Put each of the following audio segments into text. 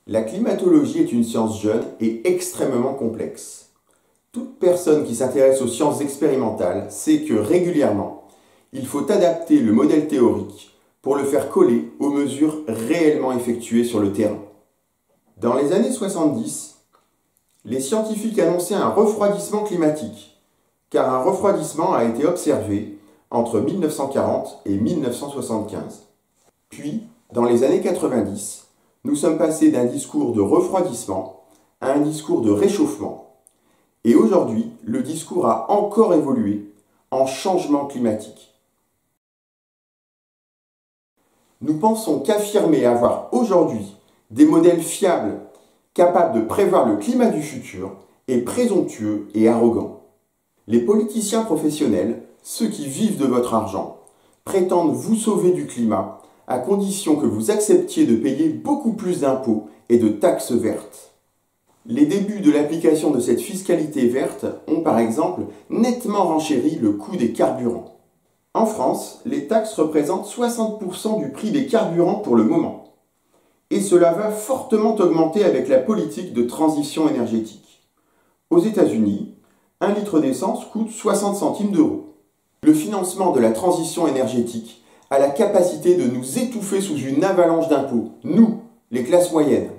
La climatologie est une science jeune et extrêmement complexe. Toute personne qui s'intéresse aux sciences expérimentales sait que régulièrement, il faut adapter le modèle théorique pour le faire coller aux mesures réellement effectuées sur le terrain. Dans les années 70, les scientifiques annonçaient un refroidissement climatique, car un refroidissement a été observé entre 1940 et 1975. Puis, dans les années 90, nous sommes passés d'un discours de refroidissement à un discours de réchauffement. Et aujourd'hui, le discours a encore évolué en changement climatique. Nous pensons qu'affirmer avoir aujourd'hui des modèles fiables capables de prévoir le climat du futur est présomptueux et arrogant. Les politiciens professionnels, ceux qui vivent de votre argent, prétendent vous sauver du climat à condition que vous acceptiez de payer beaucoup plus d'impôts et de taxes vertes. Les débuts de l'application de cette fiscalité verte ont par exemple nettement renchéri le coût des carburants. En France, les taxes représentent 60% du prix des carburants pour le moment. Et cela va fortement augmenter avec la politique de transition énergétique. Aux États-Unis, 1 litre d'essence coûte 60 centimes d'euros. Le financement de la transition énergétique a la capacité de nous étouffer sous une avalanche d'impôts, nous, les classes moyennes.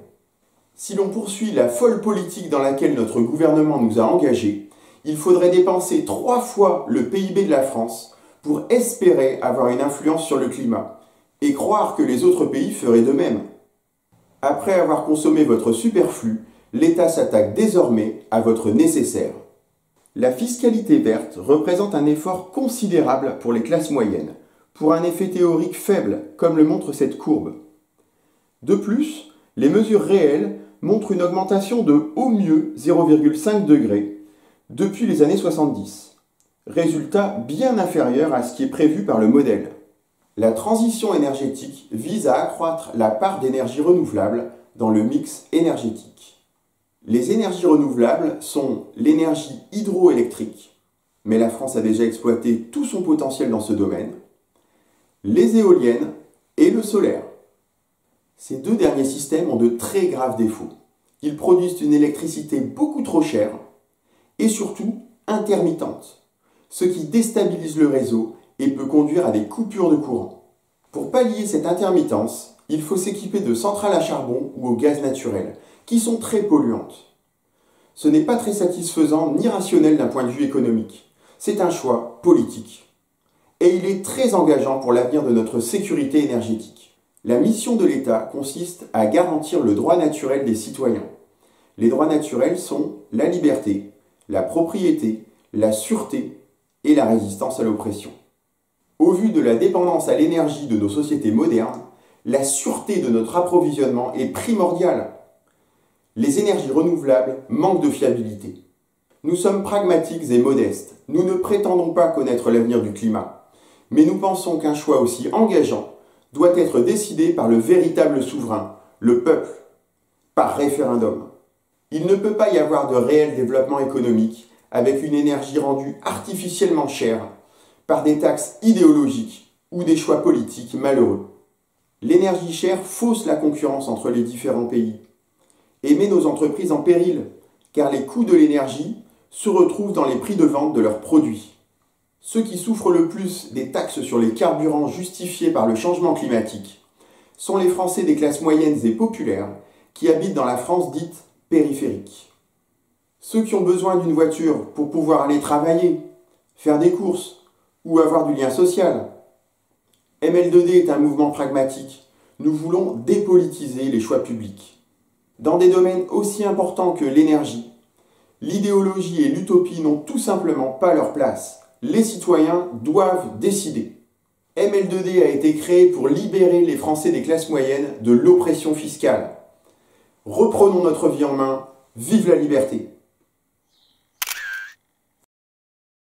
Si l'on poursuit la folle politique dans laquelle notre gouvernement nous a engagés, il faudrait dépenser 3 fois le PIB de la France pour espérer avoir une influence sur le climat, et croire que les autres pays feraient de même. Après avoir consommé votre superflu, l'État s'attaque désormais à votre nécessaire. La fiscalité verte représente un effort considérable pour les classes moyennes, pour un effet théorique faible, comme le montre cette courbe. De plus, les mesures réelles montrent une augmentation de au mieux 0,5 degrés depuis les années 70, résultat bien inférieur à ce qui est prévu par le modèle. La transition énergétique vise à accroître la part d'énergie renouvelable dans le mix énergétique. Les énergies renouvelables sont l'énergie hydroélectrique, mais la France a déjà exploité tout son potentiel dans ce domaine, les éoliennes et le solaire. Ces deux derniers systèmes ont de très graves défauts. Ils produisent une électricité beaucoup trop chère et surtout intermittente, ce qui déstabilise le réseau et peut conduire à des coupures de courant. Pour pallier cette intermittence, il faut s'équiper de centrales à charbon ou au gaz naturel, qui sont très polluantes. Ce n'est pas très satisfaisant ni rationnel d'un point de vue économique. C'est un choix politique. Et il est très engageant pour l'avenir de notre sécurité énergétique. La mission de l'État consiste à garantir le droit naturel des citoyens. Les droits naturels sont la liberté, la propriété, la sûreté et la résistance à l'oppression. Au vu de la dépendance à l'énergie de nos sociétés modernes, la sûreté de notre approvisionnement est primordiale. Les énergies renouvelables manquent de fiabilité. Nous sommes pragmatiques et modestes. Nous ne prétendons pas connaître l'avenir du climat. Mais nous pensons qu'un choix aussi engageant doit être décidé par le véritable souverain, le peuple, par référendum. Il ne peut pas y avoir de réel développement économique avec une énergie rendue artificiellement chère par des taxes idéologiques ou des choix politiques malheureux. L'énergie chère fausse la concurrence entre les différents pays et met nos entreprises en péril, car les coûts de l'énergie se retrouvent dans les prix de vente de leurs produits. Ceux qui souffrent le plus des taxes sur les carburants justifiées par le changement climatique sont les Français des classes moyennes et populaires qui habitent dans la France dite périphérique. Ceux qui ont besoin d'une voiture pour pouvoir aller travailler, faire des courses ou avoir du lien social. ML2D est un mouvement pragmatique. Nous voulons dépolitiser les choix publics. Dans des domaines aussi importants que l'énergie, l'idéologie et l'utopie n'ont tout simplement pas leur place. Les citoyens doivent décider. ML2D a été créé pour libérer les Français des classes moyennes de l'oppression fiscale. Reprenons notre vie en main, vive la liberté!